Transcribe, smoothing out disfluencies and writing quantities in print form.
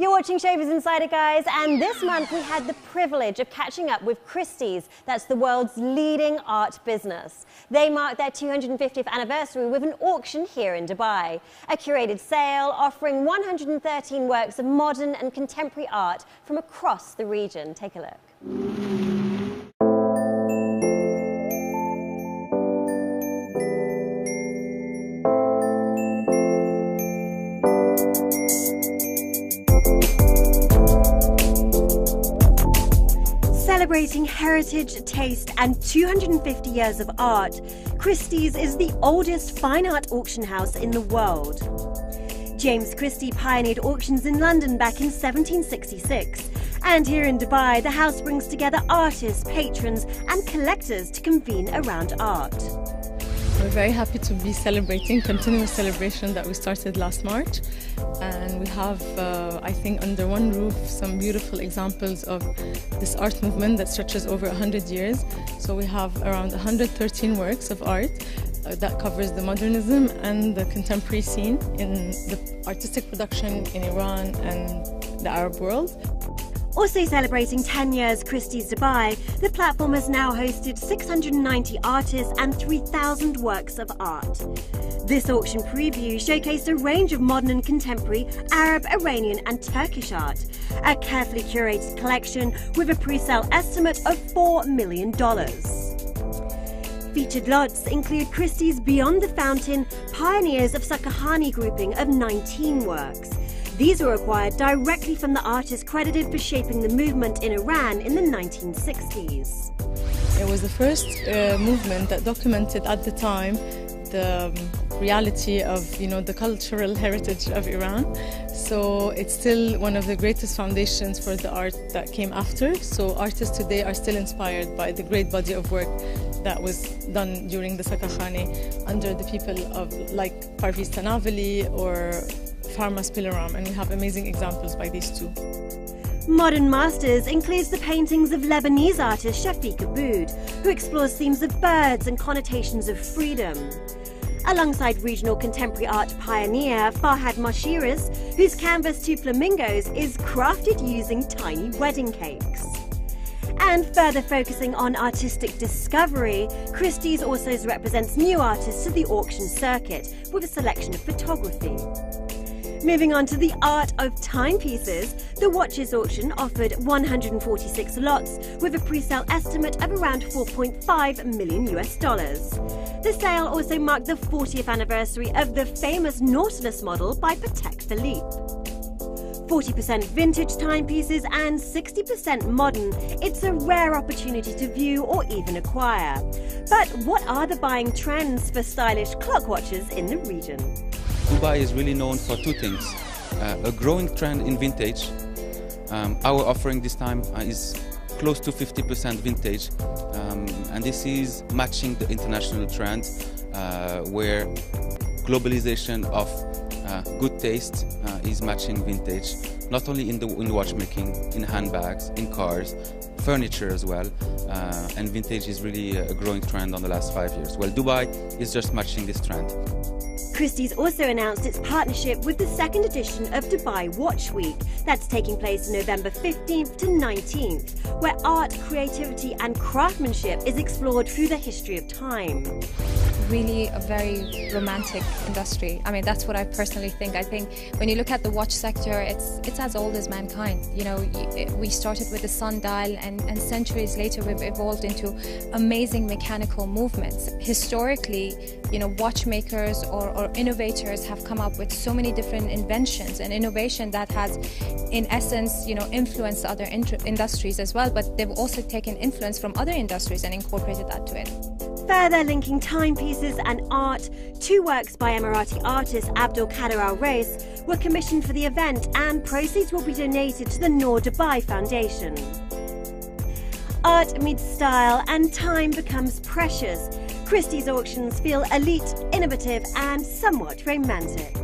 You're watching Showbiz Insider, guys, and this month we had the privilege of catching up with Christies. That's the world's leading art business. They marked their 250th anniversary with an auction here in Dubai. A curated sale offering 113 works of modern and contemporary art from across the region. Take a look. Celebrating heritage, taste and 250 years of art, Christies is the oldest fine art auction house in the world. James Christie pioneered auctions in London back in 1766, and here in Dubai the house brings together artists, patrons and collectors to convene around art. We're very happy to be celebrating continuous celebration that we started last March, and we have I think under one roof some beautiful examples of this art movement that stretches over 100 years. So we have around 113 works of art that covers the modernism and the contemporary scene in the artistic production in Iran and the Arab world. Also celebrating 10 years Christie's Dubai, the platform has now hosted 690 artists and 3,000 works of art. This auction preview showcased a range of modern and contemporary Arab, Iranian and Turkish art, a carefully curated collection with a pre-sale estimate of $4 million. Featured lots include Christie's Beyond the Fountain, Pioneers of Sakahani grouping of 19 works. These were acquired directly from the artists credited for shaping the movement in Iran in the 1960s. It was the first movement that documented at the time the reality of the cultural heritage of Iran. So it's still one of the greatest foundations for the art that came after. So artists today are still inspired by the great body of work that was done during the Sakahani under the people of like Parviz Tanaveli or Farmas Pilaram, and we have amazing examples by these two. Modern Masters includes the paintings of Lebanese artist Shafiq Aboud, who explores themes of birds and connotations of freedom. Alongside regional contemporary art pioneer Farhad Moshiris, whose canvas Two Flamingos is crafted using tiny wedding cakes. And further focusing on artistic discovery, Christie's also represents new artists to the auction circuit with a selection of photography. Moving on to the art of timepieces, the watches auction offered 146 lots with a pre-sale estimate of around $4.5 million. The sale also marked the 40th anniversary of the famous Nautilus model by Patek Philippe. 40% vintage timepieces and 60% modern, it's a rare opportunity to view or even acquire. But what are the buying trends for stylish clock watches in the region? Dubai is really known for two things. A growing trend in vintage. Our offering this time is close to 50% vintage, and this is matching the international trend where globalization of good taste is matching vintage, not only in watchmaking, in handbags, in cars, furniture as well, and vintage is really a growing trend on the last 5 years. Well, Dubai is just matching this trend. Christie's also announced its partnership with the second edition of Dubai Watch Week that's taking place November 15th to 19th, where art, creativity and craftsmanship is explored through the history of time. Really a very romantic industry. I mean, that's what I personally think. I think when you look at the watch sector, it's as old as mankind. We started with the sundial, and centuries later we've evolved into amazing mechanical movements. Historically, watchmakers or innovators have come up with so many different inventions and innovation that has, in essence, influenced other industries as well. But they've also taken influence from other industries and incorporated that to it. Further linking timepieces and art, two works by Emirati artist Abdul Qadir Al Rais were commissioned for the event, and proceeds will be donated to the Noor Dubai Foundation. Art meets style and time becomes precious. Christie's auctions feel elite, innovative and somewhat romantic.